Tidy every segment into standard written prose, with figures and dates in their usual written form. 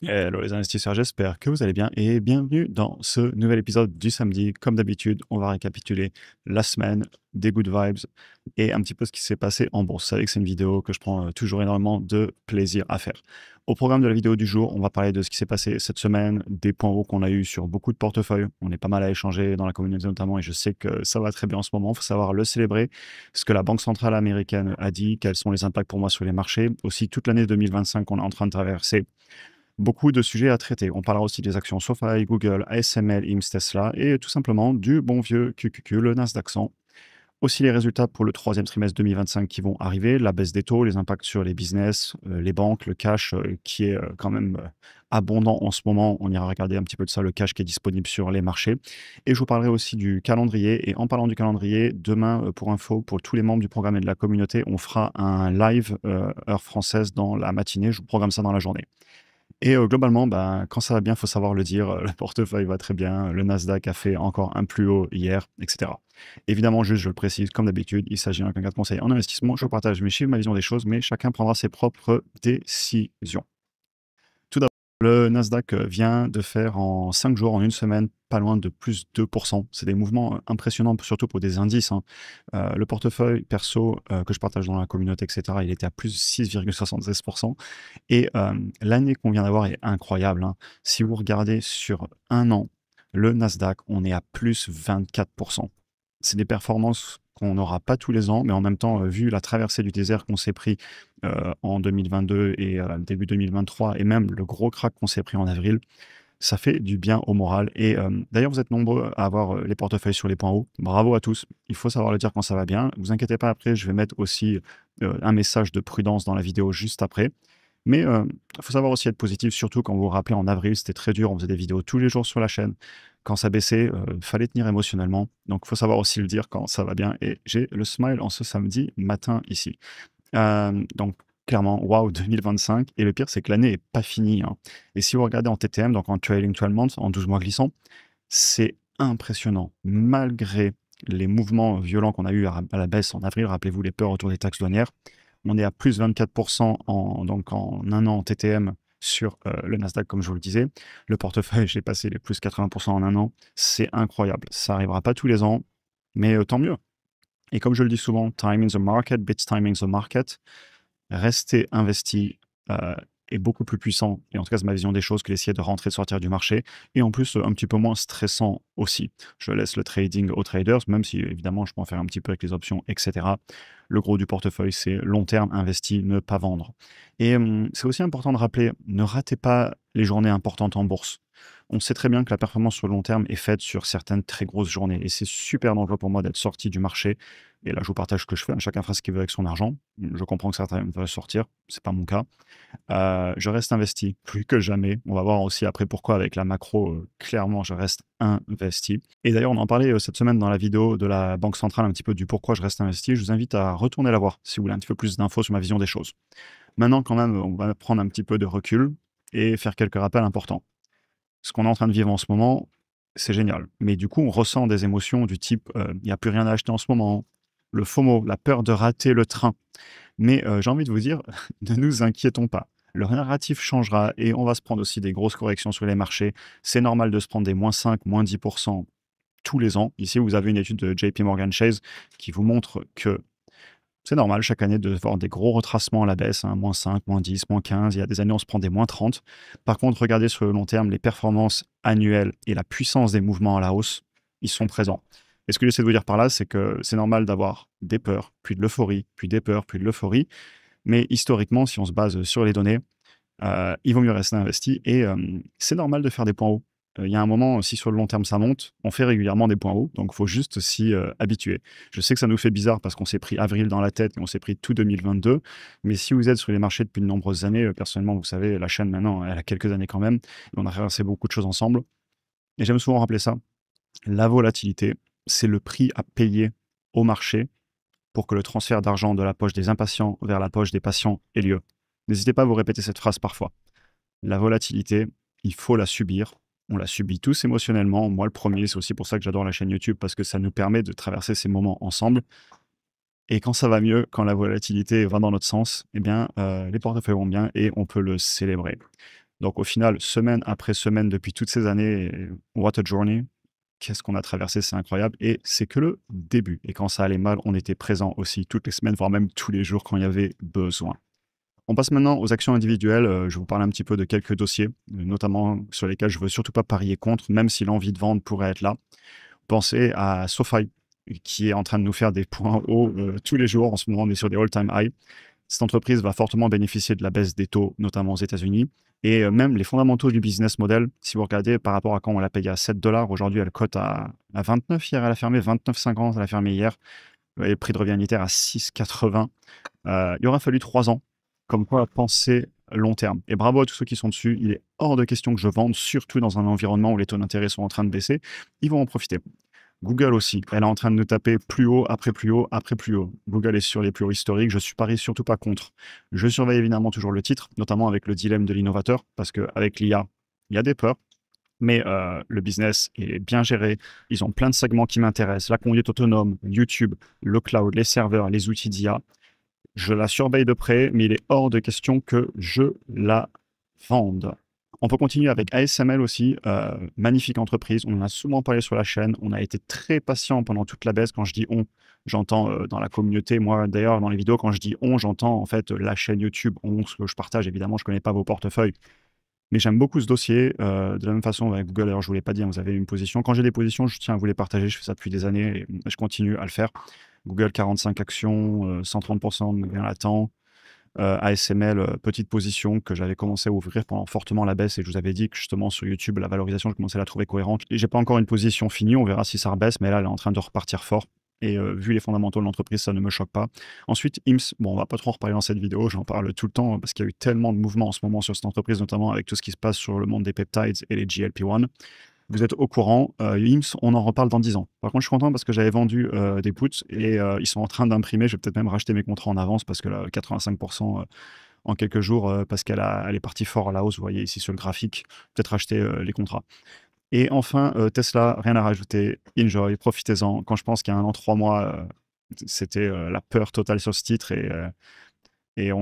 Hello les investisseurs, j'espère que vous allez bien et bienvenue dans ce nouvel épisode du samedi. Comme d'habitude, on va récapituler la semaine, des good vibes et un petit peu ce qui s'est passé en bourse. Vous savez que c'est une vidéo que je prends toujours énormément de plaisir à faire. Au programme de la vidéo du jour, on va parler de ce qui s'est passé cette semaine, des points hauts qu'on a eu sur beaucoup de portefeuilles. On est pas mal à échanger dans la communauté notamment et je sais que ça va très bien en ce moment. Il faut savoir le célébrer. Ce que la Banque centrale américaine a dit, quels sont les impacts pour moi sur les marchés. Aussi, toute l'année 2025 qu'on est en train de traverser. Beaucoup de sujets à traiter. On parlera aussi des actions SoFi, Google, ASML, IMS, Tesla et tout simplement du bon vieux QQQ, le Nasdaq 100. Aussi les résultats pour le troisième trimestre 2025 qui vont arriver, la baisse des taux, les impacts sur les business, les banques, le cash qui est quand même abondant en ce moment. On ira regarder un petit peu de ça, le cash qui est disponible sur les marchés. Et je vous parlerai aussi du calendrier. Et en parlant du calendrier, demain, pour info, pour tous les membres du programme et de la communauté, on fera un live heure française dans la matinée. Je vous programme ça dans la journée. Et globalement, ben, quand ça va bien, il faut savoir le dire, le portefeuille va très bien, le Nasdaq a fait encore un plus haut hier, et cetera. Évidemment, juste, je le précise, comme d'habitude, il s'agit d'un cas de conseil en investissement. Je partage mes chiffres, ma vision des choses, mais chacun prendra ses propres décisions. Tout d'abord, le Nasdaq vient de faire en 5 jours, en une semaine, pas loin de plus 2%. C'est des mouvements impressionnants, surtout pour des indices, hein. Le portefeuille perso que je partage dans la communauté, etc., il était à plus 6,76%. Et l'année qu'on vient d'avoir est incroyable, hein. Si vous regardez sur un an, le Nasdaq, on est à plus 24%. C'est des performances qu'on n'aura pas tous les ans, mais en même temps, vu la traversée du désert qu'on s'est pris en 2022 et début 2023, et même le gros crack qu'on s'est pris en avril, ça fait du bien au moral. Et d'ailleurs, vous êtes nombreux à avoir les portefeuilles sur les points hauts. Bravo à tous. Il faut savoir le dire quand ça va bien. Vous inquiétez pas, après, je vais mettre aussi un message de prudence dans la vidéo juste après. Mais il faut savoir aussi être positif, surtout quand vous vous rappelez en avril, c'était très dur, on faisait des vidéos tous les jours sur la chaîne. Quand ça baissait, fallait tenir émotionnellement. Donc il faut savoir aussi le dire quand ça va bien. Et j'ai le smile en ce samedi matin ici. Donc clairement, waouh, 2025. Et le pire, c'est que l'année n'est pas finie, hein. Et si vous regardez en TTM, donc en trailing 12 months, en 12 mois glissants, c'est impressionnant. Malgré les mouvements violents qu'on a eu à la baisse en avril, rappelez-vous les peurs autour des taxes douanières, on est à plus 24% donc en un an en TTM sur le Nasdaq, comme je vous le disais. Le portefeuille, j'ai passé les plus 80% en un an. C'est incroyable. Ça n'arrivera pas tous les ans, mais tant mieux. Et comme je le dis souvent, time in the market beats timing the market. Rester investi est beaucoup plus puissant, et en tout cas c'est ma vision des choses, que d'essayer de rentrer et de sortir du marché, et en plus un petit peu moins stressant aussi. Je laisse le trading aux traders, même si évidemment je peux en faire un petit peu avec les options, etc. Le gros du portefeuille, c'est long terme, investi, ne pas vendre. Et c'est aussi important de rappeler, ne ratez pas les journées importantes en bourse. On sait très bien que la performance sur le long terme est faite sur certaines très grosses journées, et c'est super dangereux pour moi d'être sorti du marché. Et là, je vous partage ce que je fais, chacun fera ce qu'il veut avec son argent. Je comprends que certains veulent sortir, c'est pas mon cas. Je reste investi plus que jamais. On va voir aussi après pourquoi avec la macro, clairement, je reste investi. Et d'ailleurs, on en parlait cette semaine dans la vidéo de la Banque centrale, un petit peu du pourquoi je reste investi. Je vous invite à retourner la voir si vous voulez un petit peu plus d'infos sur ma vision des choses. Maintenant, quand même, on va prendre un petit peu de recul et faire quelques rappels importants. Ce qu'on est en train de vivre en ce moment, c'est génial. Mais du coup, on ressent des émotions du type, il n'y a plus rien à acheter en ce moment, le FOMO, la peur de rater le train. Mais j'ai envie de vous dire, ne nous inquiétons pas. Le narratif changera et on va se prendre aussi des grosses corrections sur les marchés. C'est normal de se prendre des -5, -10% tous les ans. Ici, vous avez une étude de JP Morgan Chase qui vous montre que c'est normal chaque année de voir des gros retracements à la baisse, hein, -5, -10, -15. Il y a des années, on se prend des -30. Par contre, regardez sur le long terme, les performances annuelles et la puissance des mouvements à la hausse, ils sont présents. Et ce que j'essaie de vous dire par là, c'est que c'est normal d'avoir des peurs, puis de l'euphorie, puis des peurs, puis de l'euphorie. Mais historiquement, si on se base sur les données, il vaut mieux rester investi. Et c'est normal de faire des points hauts. Il y a un moment, si sur le long terme ça monte, on fait régulièrement des points hauts, donc il faut juste s'y habituer. Je sais que ça nous fait bizarre parce qu'on s'est pris avril dans la tête et on s'est pris tout 2022, mais si vous êtes sur les marchés depuis de nombreuses années, personnellement, vous savez, la chaîne maintenant, elle a quelques années quand même, et on a traversé beaucoup de choses ensemble. Et j'aime souvent rappeler ça, la volatilité, c'est le prix à payer au marché pour que le transfert d'argent de la poche des impatients vers la poche des patients ait lieu. N'hésitez pas à vous répéter cette phrase parfois. La volatilité, il faut la subir. On la subit tous émotionnellement. Moi, le premier, c'est aussi pour ça que j'adore la chaîne YouTube, parce que ça nous permet de traverser ces moments ensemble. Et quand ça va mieux, quand la volatilité va dans notre sens, eh bien, les portefeuilles vont bien et on peut le célébrer. Donc au final, semaine après semaine, depuis toutes ces années, what a journey! Qu'est-ce qu'on a traversé, c'est incroyable et c'est que le début et quand ça allait mal, on était présent aussi toutes les semaines, voire même tous les jours quand il y avait besoin. On passe maintenant aux actions individuelles. Je vais vous parler un petit peu de quelques dossiers, notamment sur lesquels je veux surtout pas parier contre, même si l'envie de vendre pourrait être là. Pensez à SoFi, qui est en train de nous faire des points hauts tous les jours. En ce moment, on est sur des all-time high. Cette entreprise va fortement bénéficier de la baisse des taux, notamment aux États-Unis. Et même les fondamentaux du business model, si vous regardez par rapport à quand on l'a payé à 7 dollars, aujourd'hui elle cote à 29 hier, elle a fermé 29,50, elle a fermé hier. Vous voyez, le prix de revient unitaire à 6,80. Il aura fallu 3 ans, comme quoi penser long terme. Et bravo à tous ceux qui sont dessus. Il est hors de question que je vende, surtout dans un environnement où les taux d'intérêt sont en train de baisser. Ils vont en profiter. Google aussi, elle est en train de nous taper plus haut, après plus haut, après plus haut. Google est sur les plus hauts historiques, je suis parie surtout pas contre. Je surveille évidemment toujours le titre, notamment avec le dilemme de l'innovateur, parce qu'avec l'IA, il y a des peurs, mais le business est bien géré. Ils ont plein de segments qui m'intéressent, la conduite autonome, YouTube, le cloud, les serveurs, les outils d'IA. Je la surveille de près, mais il est hors de question que je la vende. On peut continuer avec ASML aussi, magnifique entreprise. On en a souvent parlé sur la chaîne. On a été très patient pendant toute la baisse. Quand je dis on, j'entends dans la communauté. Moi, d'ailleurs, dans les vidéos, quand je dis on, j'entends en fait la chaîne YouTube. On, ce que je partage, évidemment, je ne connais pas vos portefeuilles. Mais j'aime beaucoup ce dossier. De la même façon, avec Google, alors je ne vous l'ai pas dit, hein, vous avez une position. Quand j'ai des positions, je tiens à vous les partager. Je fais ça depuis des années et je continue à le faire. Google, 45 actions, 130% de gain latent. ASML, petite position que j'avais commencé à ouvrir pendant fortement la baisse et je vous avais dit que justement sur YouTube, la valorisation, je commençais à la trouver cohérente. Et j'ai pas encore une position finie, on verra si ça rebaisse, mais là, elle est en train de repartir fort. Et vu les fondamentaux de l'entreprise, ça ne me choque pas. Ensuite, IMS, bon, on va pas trop en reparler dans cette vidéo, j'en parle tout le temps parce qu'il y a eu tellement de mouvements en ce moment sur cette entreprise, notamment avec tout ce qui se passe sur le monde des peptides et les GLP-1. Vous êtes au courant, IMS, on en reparle dans 10 ans. Par contre, je suis content parce que j'avais vendu des puts et ils sont en train d'imprimer. Je vais peut-être même racheter mes contrats en avance parce que là, 85% en quelques jours, parce elle est partie fort à la hausse, vous voyez ici sur le graphique. Peut-être racheter les contrats. Et enfin, Tesla, rien à rajouter. Enjoy, profitez-en. Quand je pense qu'il y a 1 an, 3 mois, c'était la peur totale sur ce titre. Et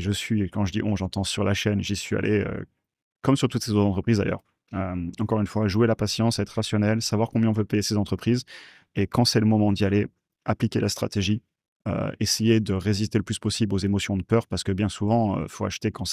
je suis, quand je dis on, j'entends sur la chaîne, j'y suis allé, comme sur toutes ces autres entreprises d'ailleurs. Encore une fois, jouer la patience, être rationnel, savoir combien on veut payer ces entreprises. Et quand c'est le moment d'y aller, appliquer la stratégie. Essayer de résister le plus possible aux émotions de peur parce que bien souvent, il faut acheter quand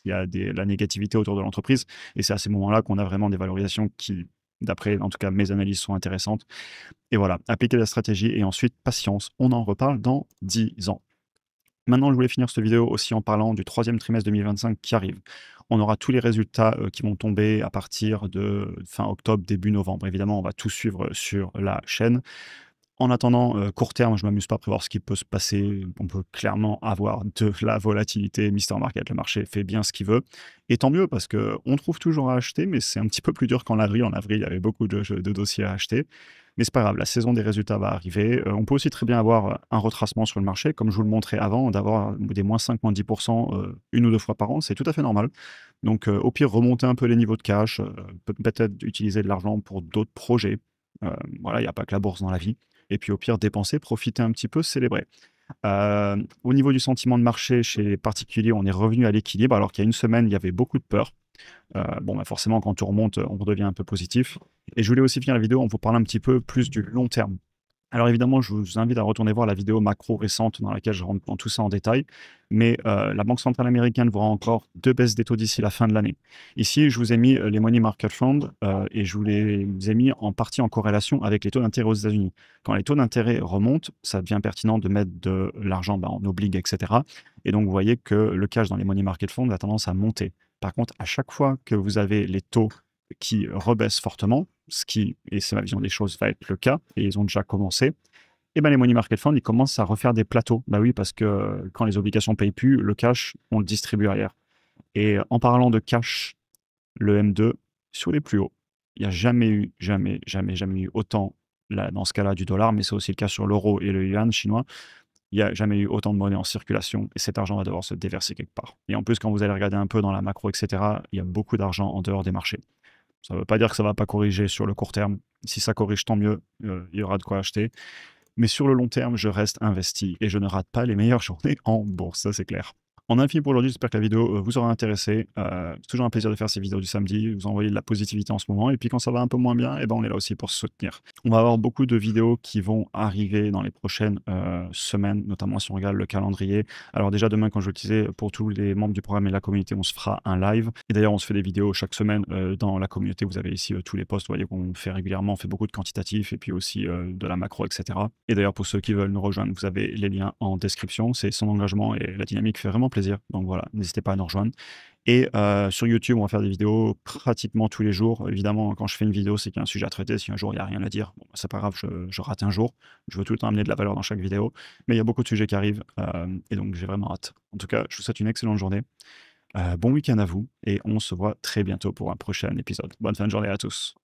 il y a la négativité autour de l'entreprise. Et c'est à ces moments-là qu'on a vraiment des valorisations qui, d'après en tout cas mes analyses, sont intéressantes. Et voilà, appliquer la stratégie et ensuite patience. On en reparle dans 10 ans. Maintenant, je voulais finir cette vidéo aussi en parlant du 3e trimestre 2025 qui arrive. On aura tous les résultats qui vont tomber à partir de fin octobre, début novembre. Évidemment, on va tout suivre sur la chaîne. En attendant, court terme, je ne m'amuse pas à prévoir ce qui peut se passer. On peut clairement avoir de la volatilité. Mister Market, le marché fait bien ce qu'il veut. Et tant mieux, parce qu'on trouve toujours à acheter, mais c'est un petit peu plus dur qu'en avril. En avril, il y avait beaucoup de dossiers à acheter. Mais c'est pas grave, la saison des résultats va arriver. On peut aussi très bien avoir un retracement sur le marché, comme je vous le montrais avant, d'avoir des moins 5, moins 10% 1 ou 2 fois par an. C'est tout à fait normal. Donc, au pire, remonter un peu les niveaux de cash, peut-être utiliser de l'argent pour d'autres projets. Voilà, il n'y a pas que la bourse dans la vie. Et puis au pire, dépenser, profiter un petit peu, célébrer. Au niveau du sentiment de marché chez les particuliers, on est revenu à l'équilibre, alors qu'il y a une semaine, il y avait beaucoup de peur. Bon, bah forcément, quand on remonte, on redevient un peu positif. Et je voulais aussi finir la vidéo en vous parlant un petit peu plus du long terme. Alors évidemment, je vous invite à retourner voir la vidéo macro récente dans laquelle je rentre dans tout ça en détail. Mais la Banque centrale américaine verra encore 2 baisses des taux d'ici la fin de l'année. Ici, je vous ai mis les Money Market Funds et je vous les ai mis en partie en corrélation avec les taux d'intérêt aux États-Unis. Quand les taux d'intérêt remontent, ça devient pertinent de mettre de l'argent en obligue, etc. Et donc, vous voyez que le cash dans les Money Market Funds a tendance à monter. Par contre, à chaque fois que vous avez les taux qui rebaissent fortement, ce qui, et c'est ma vision des choses, va être le cas, et ils ont déjà commencé, et ben les money market funds, ils commencent à refaire des plateaux. Bah oui, parce que quand les obligations payent plus, le cash, on le distribue ailleurs. Et en parlant de cash, le M2, sur les plus hauts, il n'y a jamais eu autant, là, dans ce cas-là, du dollar, mais c'est aussi le cas sur l'euro et le yuan chinois, il n'y a jamais eu autant de monnaie en circulation, et cet argent va devoir se déverser quelque part. Et en plus, quand vous allez regarder un peu dans la macro, etc., il y a beaucoup d'argent en dehors des marchés. Ça ne veut pas dire que ça ne va pas corriger sur le court terme. Si ça corrige, tant mieux, il y aura de quoi acheter. Mais sur le long terme, je reste investi et je ne rate pas les meilleures journées en bourse, ça c'est clair. On a fini pour aujourd'hui, j'espère que la vidéo vous aura intéressé. C'est toujours un plaisir de faire ces vidéos du samedi, vous envoyer de la positivité en ce moment. Et puis quand ça va un peu moins bien, eh ben, on est là aussi pour se soutenir. On va avoir beaucoup de vidéos qui vont arriver dans les prochaines semaines, notamment si on regarde le calendrier. Alors déjà demain, quand je le disais, pour tous les membres du programme et la communauté, on se fera un live. Et d'ailleurs, on se fait des vidéos chaque semaine dans la communauté. Vous avez ici tous les posts, vous voyez qu'on fait régulièrement, on fait beaucoup de quantitatifs et puis aussi de la macro, etc. Et d'ailleurs, pour ceux qui veulent nous rejoindre, vous avez les liens en description. C'est son engagement et la dynamique fait vraiment plaisir. Donc voilà, n'hésitez pas à nous rejoindre. Et sur YouTube, on va faire des vidéos pratiquement tous les jours. Évidemment, quand je fais une vidéo, c'est qu'il y a un sujet à traiter. Si un jour, il n'y a rien à dire, bon, c'est pas grave, je rate un jour. Je veux tout le temps amener de la valeur dans chaque vidéo. Mais il y a beaucoup de sujets qui arrivent. Et donc, j'ai vraiment hâte. En tout cas, je vous souhaite une excellente journée. Bon week-end à vous. Et on se voit très bientôt pour un prochain épisode. Bonne fin de journée à tous.